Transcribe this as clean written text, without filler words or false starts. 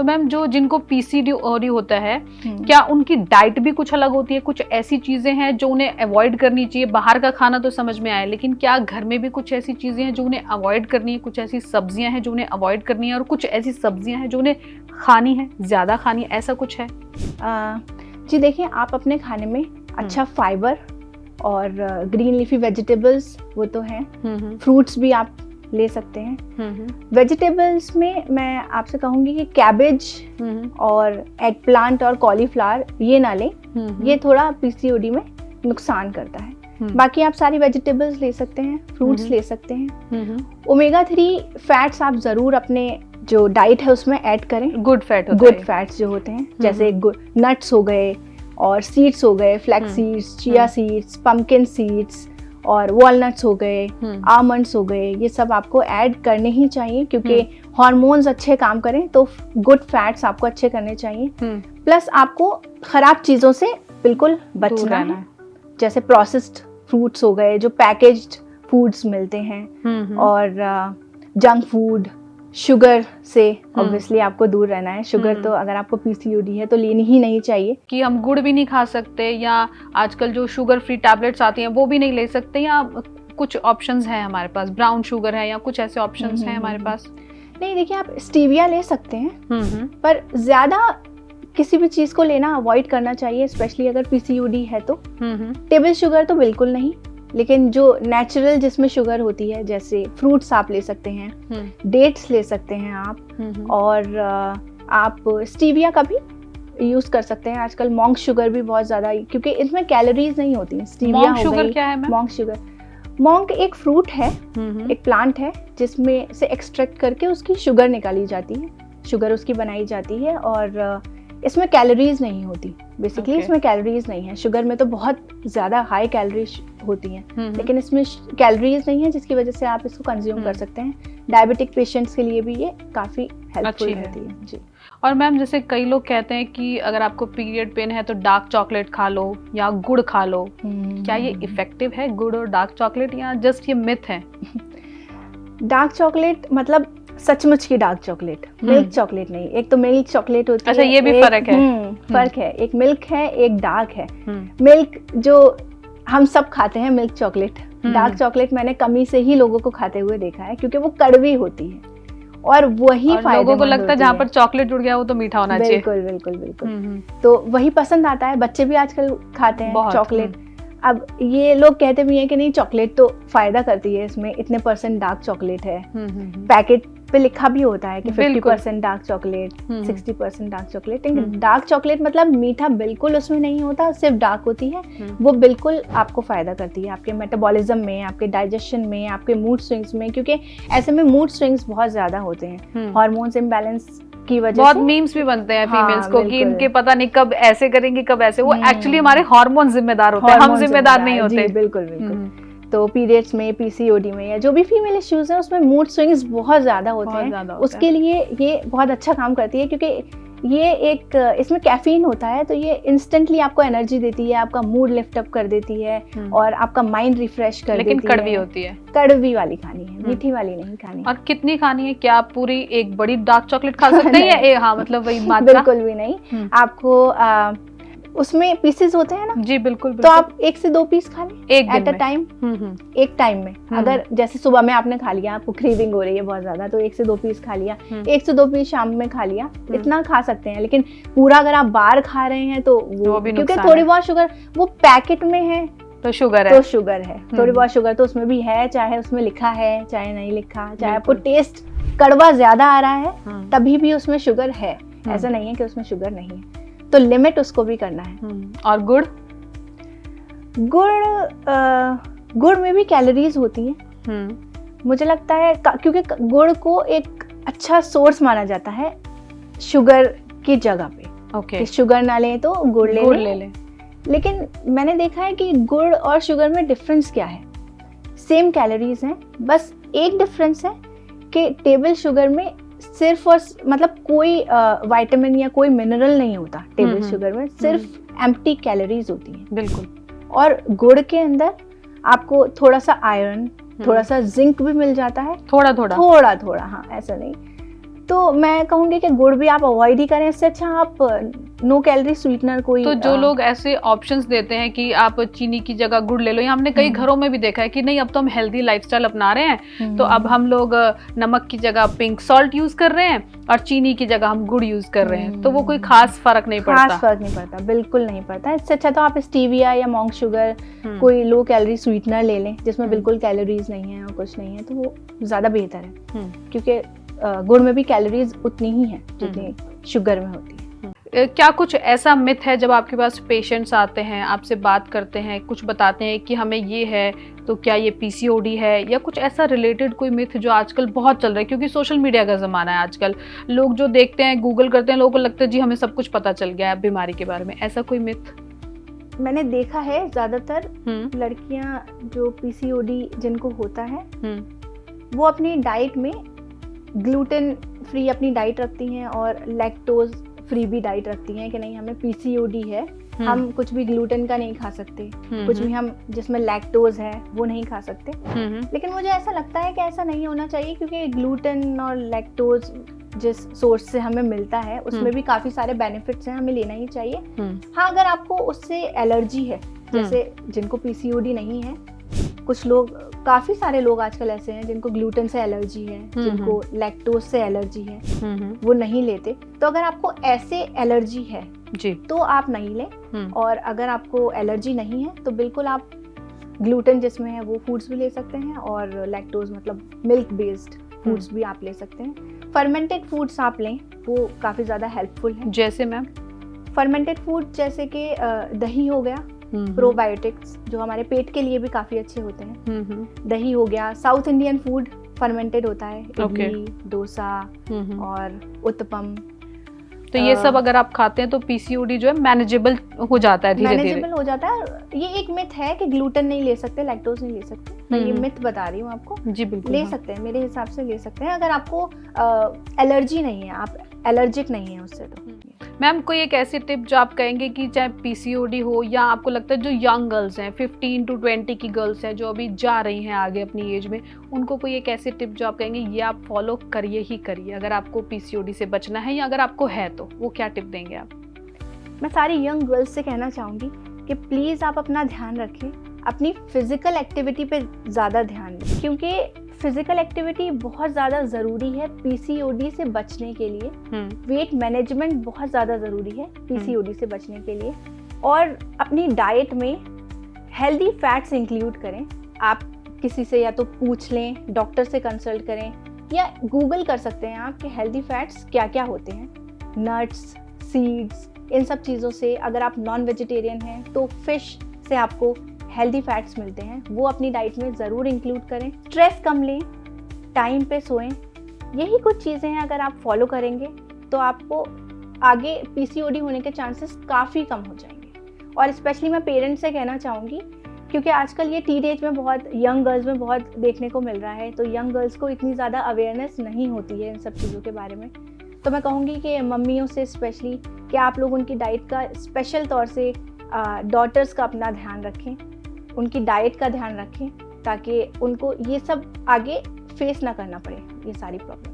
तो मैम जो जिनको पीसीओडी होता है, क्या उनकी डाइट भी कुछ अलग होती है? कुछ ऐसी चीजें हैं जो उन्हें अवॉइड करनी चाहिए? बाहर का खाना तो समझ में आया, लेकिन क्या घर में भी कुछ ऐसी चीजें हैं जो उन्हें अवॉइड करनी है? कुछ ऐसी सब्जियां हैं जो उन्हें अवॉइड करनी है और कुछ ऐसी सब्जियां हैं जो उन्हें खानी है, ज्यादा खानी है, ऐसा कुछ है? जी देखिए, आप अपने खाने में अच्छा फाइबर और ग्रीन लीफी वेजिटेबल्स वो तो हैं, फ्रूट्स भी आप ले सकते हैं। वेजिटेबल्स में मैं आपसे कहूँगी कि कैबेज और एग प्लांट और कॉलीफ्लावर ये ना लें, ये थोड़ा पीसीओडी में नुकसान करता है। बाकी आप सारी वेजिटेबल्स ले सकते हैं, फ्रूट्स ले सकते हैं। ओमेगा 3 फैट्स आप ज़रूर अपने जो डाइट है उसमें ऐड करें। गुड फैट्स जो होते हैं, जैसे नट्स हो गए और सीड्स हो गए, flax seeds, chia seeds, pumpkin seeds और वॉलनट्स हो गए, आमंड्स हो गए, ये सब आपको ऐड करने ही चाहिए, क्योंकि हार्मोन्स अच्छे काम करें तो गुड फैट्स आपको अच्छे करने चाहिए। प्लस आपको खराब चीज़ों से बिल्कुल बचना है, जैसे प्रोसेस्ड फ्रूट्स हो गए, जो पैकेज्ड फूड्स मिलते हैं, और जंक फूड, शुगर से ऑब्वियसली आपको दूर रहना है। शुगर तो अगर आपको पीसीओडी है तो लेनी ही नहीं चाहिए। कि हम गुड़ भी नहीं खा सकते, या आजकल जो शुगर फ्री टैबलेट्स आती हैं वो भी नहीं ले सकते, या कुछ ऑप्शंस हैं हमारे पास, ब्राउन शुगर है या कुछ ऐसे ऑप्शंस हैं हमारे पास? नहीं, देखिए, आप स्टीविया ले सकते हैं, पर ज़्यादा किसी भी चीज़ को लेना अवॉइड करना चाहिए, स्पेशली अगर पीसीओडी है तो। टेबल शुगर तो बिल्कुल नहीं, लेकिन जो नेचुरल जिसमें शुगर होती है, जैसे फ्रूट्स आप ले सकते हैं, डेट्स ले सकते हैं आप, और आप स्टीविया का भी यूज़ कर सकते हैं। आजकल मॉन्क शुगर भी बहुत ज़्यादा, क्योंकि इसमें कैलोरीज नहीं होती हैं। स्टीविया हो गई, क्या है मैम? मॉन्क शुगर, मॉन्क एक फ्रूट है, एक प्लांट है, जिसमें से एक्सट्रैक्ट करके उसकी शुगर निकाली जाती है, शुगर उसकी बनाई जाती है, और इसमें कैलोरीज नहीं होती। बेसिकली इसमें कैलोरीज नहीं है। शुगर में तो बहुत ज़्यादा हाई कैलोरीज होती हैं, लेकिन इसमें कैलोरीज नहीं है, जिसकी वजह से आप इसको कंज्यूम कर सकते हैं। डायबिटिक पेशेंट्स के लिए भी ये काफ़ी हेल्पफुल रहती है जी। और मैम, जैसे कई लोग कहते हैं कि अगर आपको पीरियड पेन है तो डार्क चॉकलेट खा लो या गुड़ खा लो, क्या ये इफेक्टिव है, गुड़ और डार्क चॉकलेट, या जस्ट ये मिथ है? डार्क चॉकलेट मतलब सचमुच की डार्क चॉकलेट, मिल्क चॉकलेट नहीं। एक तो मिल्क चॉकलेट होती है। अच्छा, ये भी फर्क है? फर्क है, एक मिल्क है, एक डार्क है। मिल्क जो हम सब खाते हैं, मिल्क चॉकलेट। डार्क चॉकलेट मैंने कमी से ही लोगों को खाते हुए देखा है, क्योंकि वो कड़वी होती है, और वही लोगों को लगता है जहाँ पर चॉकलेट जुड़ गया वो तो मीठा होना चाहिए। बिल्कुल बिल्कुल बिल्कुल। तो वही पसंद आता है, बच्चे भी आजकल खाते हैं चॉकलेट। अब ये लोग कहते भी हैं कि नहीं, चॉकलेट तो फायदा करती है, इसमें इतने % डार्क चॉकलेट है। पैकेट पे लिखा भी होता है कि 50% डार्क चॉकलेट, 60% डार्क चॉकलेट। लेकिन डार्क चॉकलेट मतलब मीठा बिल्कुल उसमें नहीं होता, सिर्फ डार्क होती है। वो बिल्कुल आपको फायदा करती है आपके मेटाबॉलिज्म में, आपके डाइजेशन में, आपके मूड स्विंग्स में, क्योंकि ऐसे में मूड स्विंग्स बहुत ज्यादा होते हैं हार्मोन्स इम्बैलेंस की वजह बहुत मीम्स भी बनते हैं फीमेल्स को कि इनके पता नहीं कब ऐसे करेंगे कब ऐसे। वो एक्चुअली हमारे हार्मोन जिम्मेदार होते हैं, हम जिम्मेदार नहीं होते। बिल्कुल बिल्कुल। तो पीरियड्स में, पीसीओडी में, या जो भी फीमेल इश्यूज है उसमें मूड स्विंग्स बहुत ज़्यादा होते हैं। उसके लिए ये बहुत अच्छा काम करती है, क्योंकि ये एक इसमें कैफीन होता है, तो ये इंस्टेंटली आपको एनर्जी देती है, आपका मूड लिफ्ट अप कर देती है, और आपका माइंड रिफ्रेश कर देती है। लेकिन कड़वी होती है, कड़वी वाली खानी है, मीठी वाली नहीं खानी। और कितनी खानी है? क्या आप पूरी एक बड़ी डार्क चॉकलेट खा सकते हैं या हाँ मतलब वही मात्रा? बिल्कुल भी नहीं। आपको उसमें पीसेस होते हैं ना जी, बिल्कुल। तो आप 1 से 2 पीस खा लें एट अ टाइम, एक टाइम में। अगर जैसे सुबह में आपने खा लिया, आपको क्रेविंग हो रही है बहुत ज्यादा, तो 1 से 2 पीस खा लिया, 1 से 2 पीस शाम में खा लिया, इतना खा सकते हैं। लेकिन पूरा अगर आप बार खा रहे हैं तो वो क्योंकि थोड़ी बहुत शुगर वो पैकेट में है तो शुगर है, थोड़ी बहुत शुगर तो उसमें भी है, चाहे उसमें लिखा है चाहे नहीं लिखा, चाहे आपको टेस्ट कड़वा ज्यादा आ रहा है तभी भी उसमें शुगर है, ऐसा नहीं है कि उसमें शुगर नहीं है। तो लिमिट उसको भी करना है। और गुड़ में भी कैलोरीज होती हैं। मुझे लगता है क्योंकि गुड़ को एक अच्छा सोर्स माना जाता है शुगर की जगह पे। कि शुगर ना लें तो गुड़ ले लें। लेकिन मैंने देखा है कि गुड़ और शुगर में डिफरेंस क्या है, सेम कैलोरीज हैं, बस एक डिफरेंस है कि टेबल शुगर में सिर्फ और मतलब कोई विटामिन या कोई मिनरल नहीं होता। टेबल शुगर में सिर्फ एम्प्टी कैलोरीज होती हैं। बिल्कुल। और गुड़ के अंदर आपको थोड़ा सा आयरन, थोड़ा सा जिंक भी मिल जाता है, थोड़ा, हाँ ऐसा नहीं। तो मैं कहूँगी कि गुड़ भी आप अवॉइड ही करें, इससे अच्छा आप नो कैलोरी स्वीटनर कोई। तो जो लोग ऐसे ऑप्शंस देते हैं कि आप चीनी की जगह गुड़ ले लो, या हमने कई घरों में भी देखा है कि नहीं अब तो हम हेल्दी लाइफस्टाइल अपना रहे हैं, तो अब हम लोग नमक की जगह पिंक सॉल्ट यूज कर रहे हैं और चीनी की जगह हम गुड़ यूज कर रहे हैं, तो वो कोई खास फर्क नहीं पड़ता। खास फर्क नहीं पड़ता, बिल्कुल नहीं पड़ता। इससे अच्छा तो आप स्टीविया या मॉन्क शुगर कोई लो कैलोरी स्वीटनर ले लें जिसमें बिल्कुल कैलोरीज नहीं है और कुछ नहीं है, तो वो ज्यादा बेहतर है, क्योंकि गुड़ में भी कैलोरीज उतनी ही है जितनी शुगर में होती है। क्या कुछ ऐसा मिथ है जब आपके पास पेशेंट्स आते हैं, आपसे बात करते हैं, कुछ बताते हैं कि हमें ये है, तो क्या ये पीसीओडी है, या कुछ ऐसा रिलेटेड कोई मिथ जो आजकल बहुत चल रहा है? क्योंकि सोशल मीडिया का ज़माना है आजकल, लोग जो देखते हैं गूगल करते हैं, लोगों को लगता है जी हमें सब कुछ पता चल गया है बीमारी के बारे में। ऐसा कोई मिथ? मैंने देखा है ज्यादातर लड़कियां जो पीसीओडी जिनको होता है वो अपनी डाइट में ग्लूटेन फ्री अपनी डाइट रखती हैं और लैक्टोज फ्री भी डाइट रखती हैं कि नहीं हमें पीसीओडी है, हम कुछ भी ग्लूटेन का नहीं खा सकते, कुछ भी हम जिसमें लैक्टोज है वो नहीं खा सकते। लेकिन मुझे ऐसा लगता है कि ऐसा नहीं होना चाहिए, क्योंकि ग्लूटेन और लैक्टोज जिस सोर्स से हमें मिलता है उसमें भी काफी सारे बेनिफिट्स हैं, हमें लेना ही चाहिए। हाँ, अगर आपको उससे एलर्जी है, जैसे जिनको पीसीओडी नहीं है, कुछ लोग, काफी सारे लोग आजकल ऐसे हैं जिनको ग्लूटेन से एलर्जी है, जिनको लैक्टोज से एलर्जी है, वो नहीं लेते। तो अगर आपको ऐसे एलर्जी है जी तो आप नहीं लें, और अगर आपको एलर्जी नहीं है तो बिल्कुल आप ग्लूटेन जिसमें है वो फूड्स भी ले सकते हैं, और लैक्टोज मतलब मिल्क बेस्ड फूड्स भी आप ले सकते हैं। फर्मेंटेड फूड्स आप लें, वो काफ़ी ज़्यादा हेल्पफुल है। जैसे मैम? फर्मेंटेड फूड जैसे कि दही हो गया, प्रोबायोटिक्स जो हमारे पेट के लिए भी काफ़ी अच्छे होते हैं, दही हो गया। साउथ इंडियन फूड फर्मेंटेड होता है, इडली, डोसा और उत्तपम। तो ये सब अगर आप खाते हैं तो पीसीओडी जो है मैनेजेबल हो जाता है, धीरे धीरे मैनेजेबल हो जाता है। ये एक मिथ है कि ग्लूटेन नहीं ले सकते, लैक्टोज नहीं ले सकते, मैं ये मिथ बता रही हूँ आपको। जी बिल्कुल ले सकते हैं, मेरे हिसाब से ले सकते हैं अगर आपको एलर्जी नहीं है, आप एलर्जिक नहीं है उससे। तो मैम कोई एक ऐसी टिप जो आप कहेंगे कि चाहे पीसीओडी हो, या आपको लगता है जो यंग गर्ल्स हैं 15 to 20 की गर्ल्स हैं जो अभी जा रही हैं आगे अपनी एज में, उनको कोई एक ऐसी टिप जो आप कहेंगे ये आप फॉलो करिए ही करिए अगर आपको पीसीओडी से बचना है, या अगर आपको है तो वो क्या टिप देंगे आप? मैं सारी यंग गर्ल्स से कहना चाहूँगी कि प्लीज़ आप अपना ध्यान रखें, अपनी फिजिकल एक्टिविटी पे ज़्यादा ध्यान दें, क्योंकि फिजिकल एक्टिविटी बहुत ज़्यादा ज़रूरी है पीसीओडी से बचने के लिए। वेट मैनेजमेंट बहुत ज़्यादा ज़रूरी है पीसीओडी से बचने के लिए, और अपनी डाइट में हेल्दी फैट्स इंक्लूड करें। आप किसी से या तो पूछ लें, डॉक्टर से कंसल्ट करें, या गूगल कर सकते हैं आप कि हेल्दी फैट्स क्या क्या होते हैं। नट्स, सीड्स, इन सब चीज़ों से, अगर आप नॉन वेजिटेरियन हैं तो फिश से आपको हेल्दी फैट्स मिलते हैं, वो अपनी डाइट में ज़रूर इंक्लूड करें। स्ट्रेस कम लें, टाइम पे सोएं, यही कुछ चीज़ें हैं अगर आप फॉलो करेंगे तो आपको आगे पीसीओडी होने के चांसेस काफ़ी कम हो जाएंगे। और स्पेशली मैं पेरेंट्स से कहना चाहूँगी, क्योंकि आजकल ये टीन एज में बहुत, यंग गर्ल्स में बहुत देखने को मिल रहा है, तो यंग गर्ल्स को इतनी ज़्यादा अवेयरनेस नहीं होती है इन सब चीज़ों के बारे में। तो मैं कहूँगी कि मम्मियों से स्पेशली कि आप लोग उनकी डाइट का स्पेशल तौर से, डॉटर्स का अपना ध्यान रखें, उनकी डाइट का ध्यान रखें, ताकि उनको ये सब आगे फेस ना करना पड़े, ये सारी प्रॉब्लम।